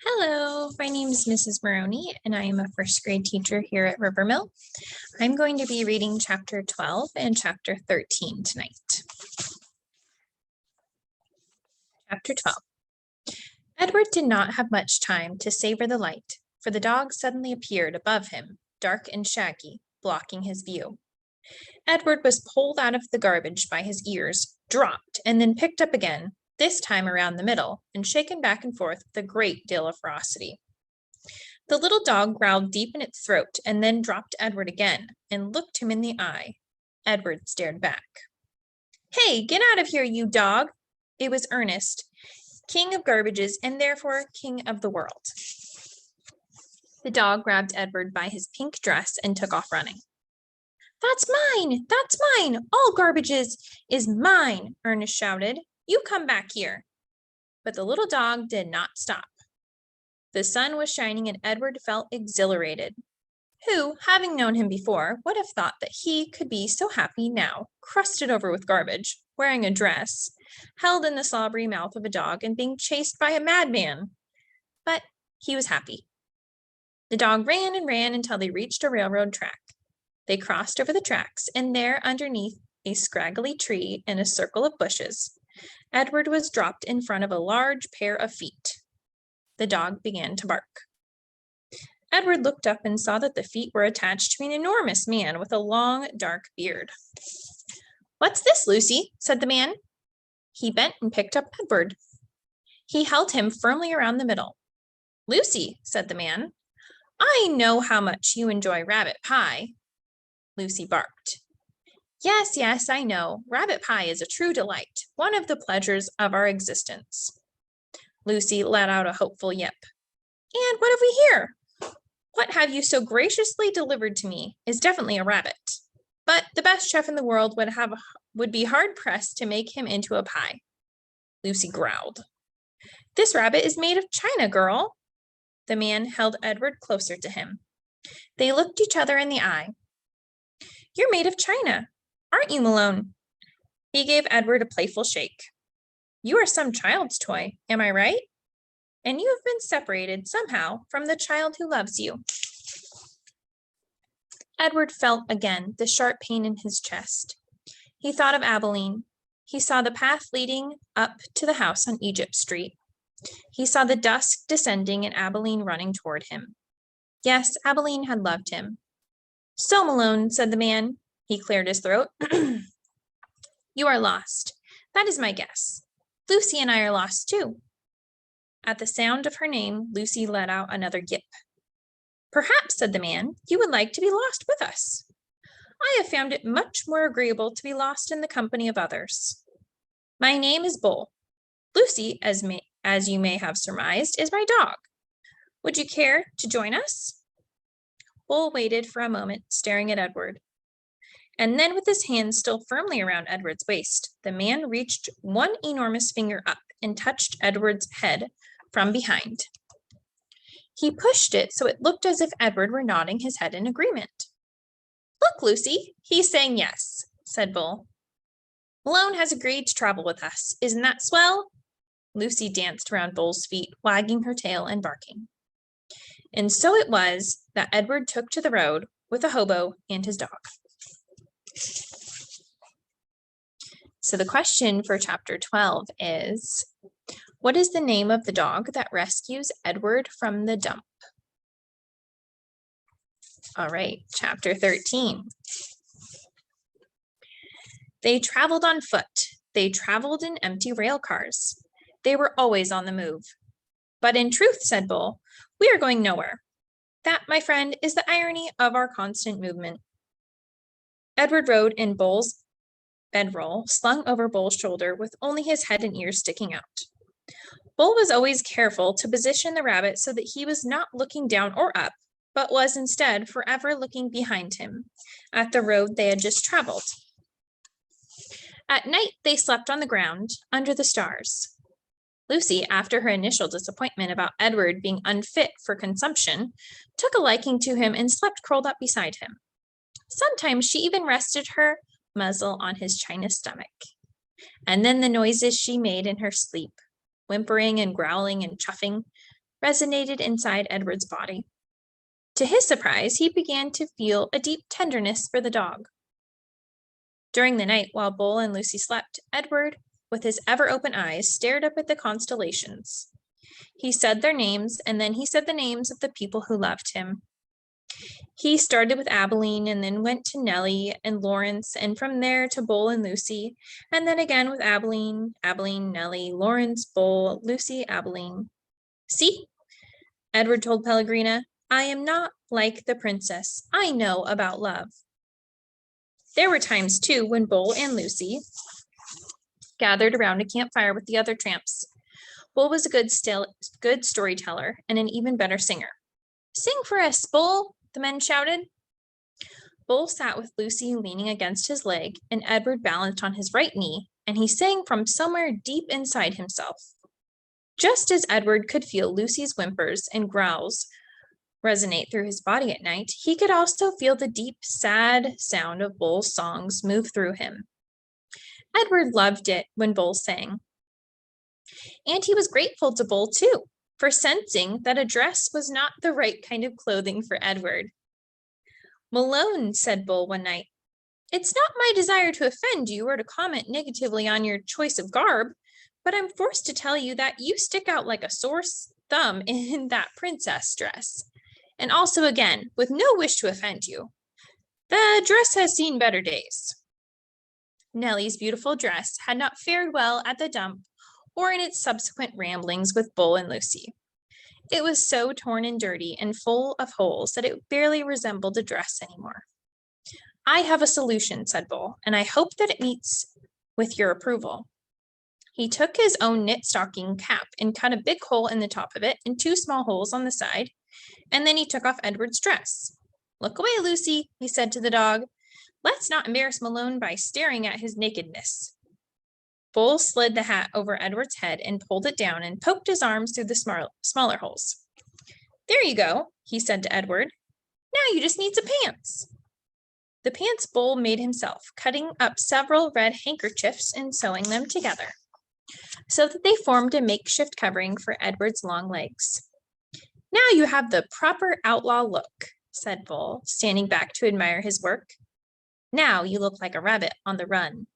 Hello, my name is Mrs. Maroney, and I am a first grade teacher here at Rivermill. I'm going to be reading chapter 12 and chapter 13 tonight. Chapter 12. Edward did not have much time to savor the light, for the dog suddenly appeared above him, dark and shaggy, blocking his view. Edward was pulled out of the garbage by his ears, dropped, and then picked up again, this time around the middle, and shaken back and forth with a great deal of ferocity. The little dog growled deep in its throat and then dropped Edward again and looked him in the eye. Edward stared back. "Hey, get out of here, you dog!" It was Ernest, king of garbages and therefore king of the world. The dog grabbed Edward by his pink dress and took off running. "That's mine! That's mine! All garbages is mine!" Ernest shouted. "You come back here!" But the little dog did not stop. The sun was shining and Edward felt exhilarated. Who, having known him before, would have thought that he could be so happy now, crusted over with garbage, wearing a dress, held in the slobbery mouth of a dog, and being chased by a madman? But he was happy. The dog ran and ran until they reached a railroad track. They crossed over the tracks, and there, underneath a scraggly tree in a circle of bushes, Edward was dropped in front of a large pair of feet. The dog began to bark. Edward looked up and saw that the feet were attached to an enormous man with a long, dark beard. "What's this, Lucy?" said the man. He bent and picked up Edward. He held him firmly around the middle. "Lucy," said the man, "I know how much you enjoy rabbit pie." Lucy barked. Yes, I know. Rabbit pie is a true delight, one of the pleasures of our existence." Lucy let out a hopeful yip. "And what have we here? What have you so graciously delivered to me is definitely a rabbit. But the best chef in the world would be hard-pressed to make him into a pie." Lucy growled. "This rabbit is made of china, girl." The man held Edward closer to him. They looked each other in the eye. "You're made of china, aren't you, Malone?" He gave Edward a playful shake. "You are some child's toy, am I right? And you have been separated somehow from the child who loves you." Edward felt again the sharp pain in his chest. He thought of Abilene. He saw the path leading up to the house on Egypt Street. He saw the dusk descending and Abilene running toward him. Yes, Abilene had loved him. "So, Malone," said the man. He cleared his throat. "You are lost. That is my guess. Lucy and I are lost too." At the sound of her name, Lucy let out another yip. "Perhaps," said the man, "you would like to be lost with us. I have found it much more agreeable to be lost in the company of others. My name is Bull. Lucy, as you may have surmised, is my dog. Would you care to join us?" Bull waited for a moment, staring at Edward. And then, with his hands still firmly around Edward's waist, the man reached one enormous finger up and touched Edward's head from behind. He pushed it so it looked as if Edward were nodding his head in agreement. "Look, Lucy, he's saying yes," said Bull. "Malone has agreed to travel with us. Isn't that swell?" Lucy danced around Bull's feet, wagging her tail and barking. And so it was that Edward took to the road with a hobo and his dog. So the question for chapter 12 is, what is the name of the dog that rescues Edward from the dump? All right, chapter 13. They traveled on foot. They traveled in empty rail cars. They were always on the move. "But in truth," said Bull, "we are going nowhere. That, my friend, is the irony of our constant movement." Edward rode in Bull's bedroll, slung over Bull's shoulder with only his head and ears sticking out. Bull was always careful to position the rabbit so that he was not looking down or up, but was instead forever looking behind him at the road they had just traveled. At night, they slept on the ground under the stars. Lucy, after her initial disappointment about Edward being unfit for consumption, took a liking to him and slept curled up beside him. Sometimes she even rested her muzzle on his china stomach. And then the noises she made in her sleep, whimpering and growling and chuffing, resonated inside Edward's body. To his surprise, he began to feel a deep tenderness for the dog. During the night, while Bull and Lucy slept, Edward, with his ever-open eyes, stared up at the constellations. He said their names, and then he said the names of the people who loved him. He started with Abilene, and then went to Nellie and Lawrence, and from there to Bull and Lucy, and then again with Abilene, Nellie, Lawrence, Bull, Lucy, Abilene. See, Edward told Pellegrina, I am not like the princess. I know about love. There were times, too, when Bull and Lucy gathered around a campfire with the other tramps. Bull was a good storyteller and an even better singer. Sing for us, Bull, the men shouted. Bull sat with Lucy leaning against his leg, and Edward balanced on his right knee, and he sang from somewhere deep inside himself. Just as Edward could feel Lucy's whimpers and growls resonate through his body at night, he could also feel the deep, sad sound of Bull's songs move through him. Edward loved it when Bull sang. And he was grateful to Bull, too, for sensing that a dress was not the right kind of clothing for Edward. Malone, said Bull one night, it's not my desire to offend you or to comment negatively on your choice of garb, but I'm forced to tell you that you stick out like a sore thumb in that princess dress. And also, again, with no wish to offend you, the dress has seen better days. Nellie's beautiful dress had not fared well at the dump or in its subsequent ramblings with Bull and Lucy. It was so torn and dirty and full of holes that it barely resembled a dress anymore. I have a solution, said Bull, and I hope that it meets with your approval. He took his own knit stocking cap and cut a big hole in the top of it and 2 small holes on the side, and then he took off Edward's dress. Look away, Lucy, he said to the dog. Let's not embarrass Malone by staring at his nakedness. Bull slid the hat over Edward's head and pulled it down and poked his arms through the smaller holes. There you go, he said to Edward. Now you just need some pants. The pants Bull made himself, cutting up several red handkerchiefs and sewing them together, so that they formed a makeshift covering for Edward's long legs. Now you have the proper outlaw look, said Bull, standing back to admire his work. Now you look like a rabbit on the run.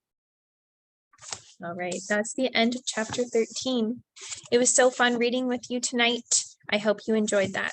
All right, that's the end of chapter 13. It was so fun reading with you tonight. I hope you enjoyed that.